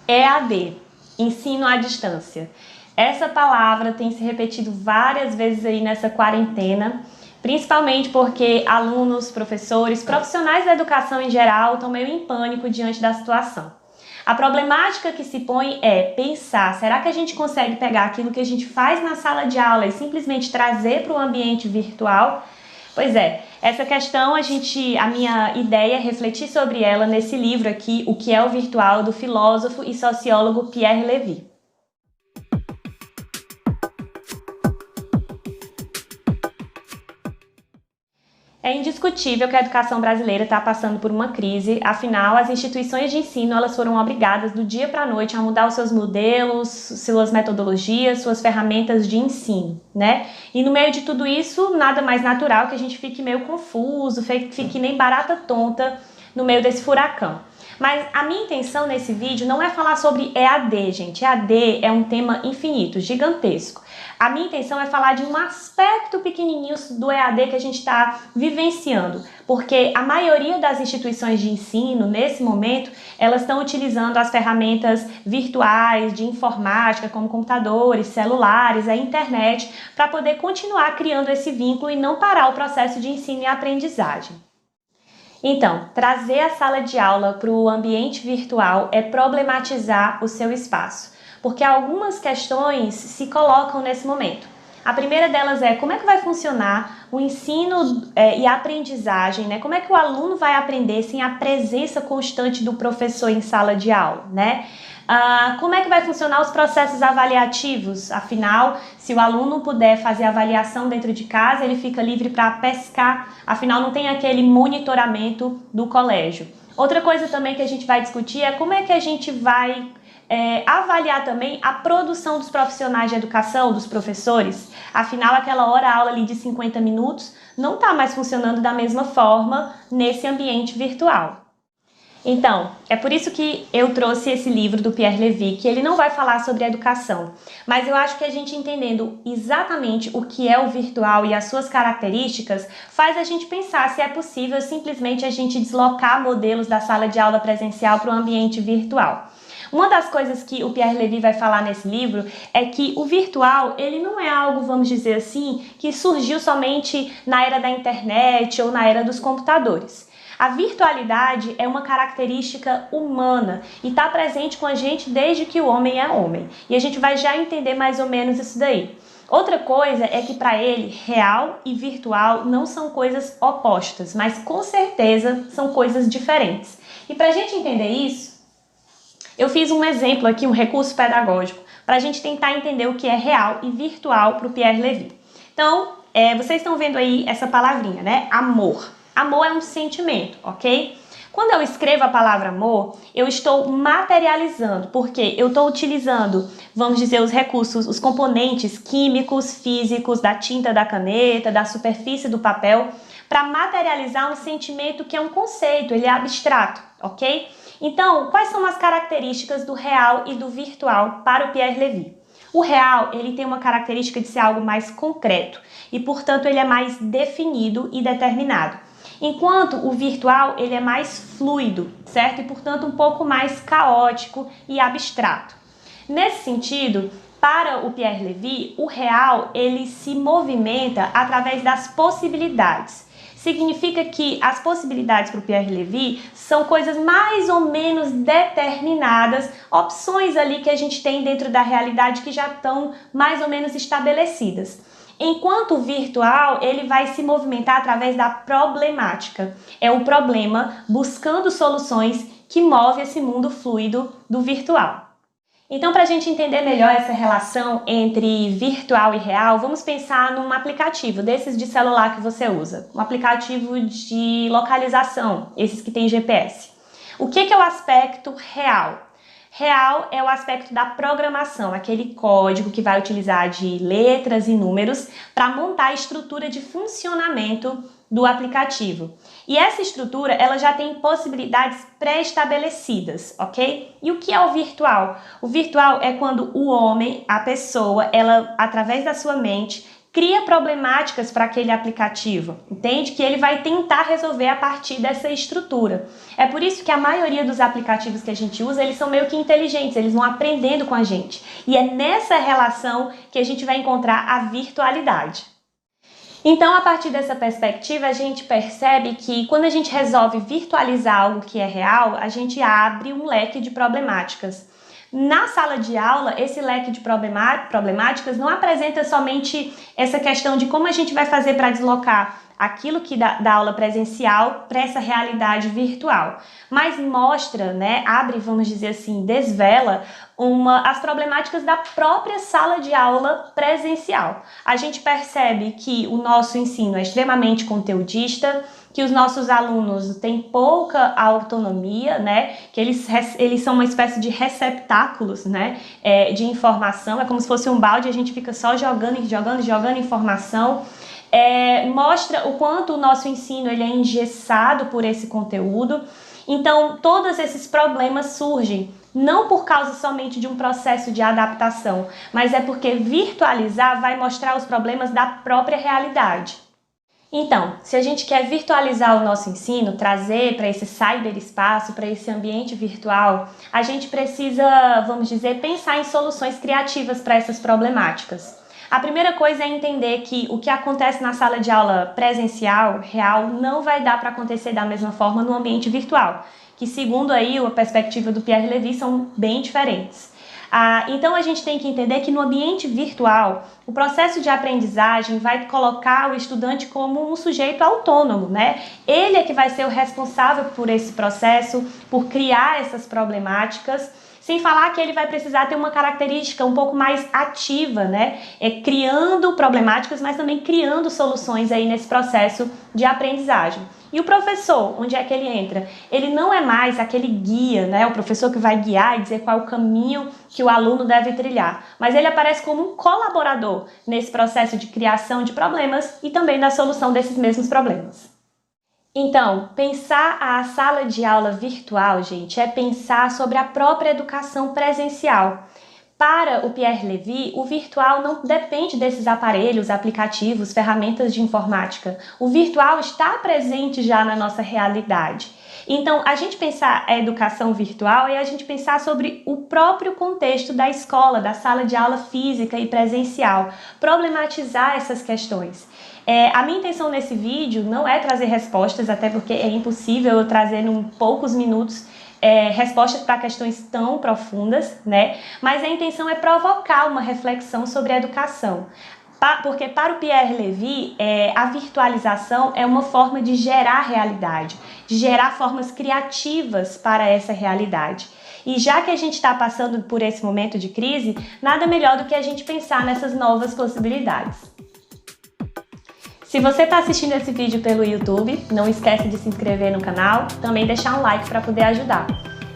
EAD, ensino à distância. Essa palavra tem se repetido várias vezes aí nessa quarentena, principalmente porque alunos, professores, profissionais da educação em geral estão meio em pânico diante da situação. A problemática que se põe é pensar, será que a gente consegue pegar aquilo que a gente faz na sala de aula e simplesmente trazer para o ambiente virtual? Pois é, essa questão a minha ideia é refletir sobre ela nesse livro aqui, O que é o Virtual, do filósofo e sociólogo Pierre Levy. É indiscutível que a educação brasileira está passando por uma crise, afinal, as instituições de ensino elas foram obrigadas do dia para a noite a mudar os seus modelos, suas metodologias, suas ferramentas de ensino, né? E no meio de tudo isso, nada mais natural que a gente fique meio confuso, fique nem barata tonta no meio desse furacão. Mas a minha intenção nesse vídeo não é falar sobre EAD, gente. EAD é um tema infinito, gigantesco. A minha intenção é falar de um aspecto pequenininho do EAD que a gente está vivenciando, porque a maioria das instituições de ensino, nesse momento, elas estão utilizando as ferramentas virtuais de informática, como computadores, celulares, a internet, para poder continuar criando esse vínculo e não parar o processo de ensino e aprendizagem. Então, trazer a sala de aula para o ambiente virtual é problematizar o seu espaço, porque algumas questões se colocam nesse momento. A primeira delas é como é que vai funcionar o ensino e a aprendizagem, né? Como é que o aluno vai aprender sem a presença constante do professor em sala de aula, né? Como é que vai funcionar os processos avaliativos? Afinal, se o aluno puder fazer avaliação dentro de casa, ele fica livre para pescar, afinal não tem aquele monitoramento do colégio. Outra coisa também que a gente vai discutir é como é que a gente vai avaliar também a produção dos profissionais de educação, dos professores. Afinal, aquela hora-aula ali de 50 minutos não está mais funcionando da mesma forma nesse ambiente virtual. Então, é por isso que eu trouxe esse livro do Pierre Levy, que ele não vai falar sobre educação, mas eu acho que a gente entendendo exatamente o que é o virtual e as suas características, faz a gente pensar se é possível simplesmente a gente deslocar modelos da sala de aula presencial para o ambiente virtual. Uma das coisas que o Pierre Levy vai falar nesse livro é que o virtual, ele não é algo, vamos dizer assim, que surgiu somente na era da internet ou na era dos computadores. A virtualidade é uma característica humana e está presente com a gente desde que o homem é homem. E a gente vai já entender mais ou menos isso daí. Outra coisa é que para ele, real e virtual não são coisas opostas, mas com certeza são coisas diferentes. E para a gente entender isso, eu fiz um exemplo aqui, um recurso pedagógico, para a gente tentar entender o que é real e virtual para o Pierre Levy. Então, vocês estão vendo aí essa palavrinha, né? Amor. Amor é um sentimento, ok? Quando eu escrevo a palavra amor, eu estou materializando, porque eu estou utilizando, vamos dizer, os recursos, os componentes químicos, físicos, da tinta, da caneta, da superfície do papel, para materializar um sentimento que é um conceito, ele é abstrato, ok? Então, quais são as características do real e do virtual para o Pierre Levy? O real, ele tem uma característica de ser algo mais concreto e, portanto, ele é mais definido e determinado. Enquanto o virtual, ele é mais fluido, certo? E, portanto, um pouco mais caótico e abstrato. Nesse sentido, para o Pierre Levy, o real, ele se movimenta através das possibilidades. Significa que as possibilidades para o Pierre Levy são coisas mais ou menos determinadas, opções ali que a gente tem dentro da realidade que já estão mais ou menos estabelecidas. Enquanto o virtual, ele vai se movimentar através da problemática. É o problema buscando soluções que move esse mundo fluido do virtual. Então, para a gente entender melhor essa relação entre virtual e real, vamos pensar num aplicativo desses de celular que você usa. Um aplicativo de localização, esses que tem GPS. O que é o aspecto real? Real é o aspecto da programação, aquele código que vai utilizar de letras e números para montar a estrutura de funcionamento do aplicativo. E essa estrutura, ela já tem possibilidades pré-estabelecidas, ok? E o que é o virtual? O virtual é quando o homem, a pessoa, ela, através da sua mente, cria problemáticas para aquele aplicativo, entende? Que ele vai tentar resolver a partir dessa estrutura. É por isso que a maioria dos aplicativos que a gente usa, eles são meio que inteligentes, eles vão aprendendo com a gente. E é nessa relação que a gente vai encontrar a virtualidade. Então, a partir dessa perspectiva, a gente percebe que quando a gente resolve virtualizar algo que é real, a gente abre um leque de problemáticas. Na sala de aula, esse leque de problemáticas não apresenta somente essa questão de como a gente vai fazer para deslocar aquilo que da aula presencial para essa realidade virtual, mas mostra, né, abre, vamos dizer assim, desvela as problemáticas da própria sala de aula presencial. A gente percebe que o nosso ensino é extremamente conteudista, que os nossos alunos têm pouca autonomia, né? Que eles são uma espécie de receptáculos, né? De informação, é como se fosse um balde, a gente fica só jogando informação. Mostra o quanto o nosso ensino ele é engessado por esse conteúdo. Então, todos esses problemas surgem não por causa somente de um processo de adaptação, mas é porque virtualizar vai mostrar os problemas da própria realidade. Então, se a gente quer virtualizar o nosso ensino, trazer para esse cyberespaço, para esse ambiente virtual, a gente precisa, vamos dizer, pensar em soluções criativas para essas problemáticas. A primeira coisa é entender que o que acontece na sala de aula presencial, real, não vai dar para acontecer da mesma forma no ambiente virtual, que segundo aí a perspectiva do Pierre Levy são bem diferentes. Então a gente tem que entender que no ambiente virtual, o processo de aprendizagem vai colocar o estudante como um sujeito autônomo, né? Ele é que vai ser o responsável por esse processo, por criar essas problemáticas, sem falar que ele vai precisar ter uma característica um pouco mais ativa, né? Criando problemáticas, mas também criando soluções aí nesse processo de aprendizagem. E o professor, onde é que ele entra? Ele não é mais aquele guia, né? O professor que vai guiar e dizer qual é o caminho que o aluno deve trilhar, mas ele aparece como um colaborador nesse processo de criação de problemas e também da solução desses mesmos problemas. Então, pensar a sala de aula virtual, gente, é pensar sobre a própria educação presencial. Para o Pierre Levy, o virtual não depende desses aparelhos, aplicativos, ferramentas de informática. O virtual está presente já na nossa realidade. Então, a gente pensar a educação virtual é a gente pensar sobre o próprio contexto da escola, da sala de aula física e presencial, problematizar essas questões. A minha intenção nesse vídeo não é trazer respostas, até porque é impossível eu trazer em poucos minutos respostas para questões tão profundas, né? Mas a intenção é provocar uma reflexão sobre a educação. Porque para o Pierre Levy, a virtualização é uma forma de gerar realidade, de gerar formas criativas para essa realidade. E já que a gente está passando por esse momento de crise, nada melhor do que a gente pensar nessas novas possibilidades. Se você está assistindo esse vídeo pelo YouTube, não esquece de se inscrever no canal, também deixar um like para poder ajudar.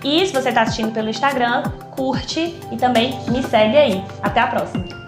E se você está assistindo pelo Instagram, curte e também me segue aí. Até a próxima!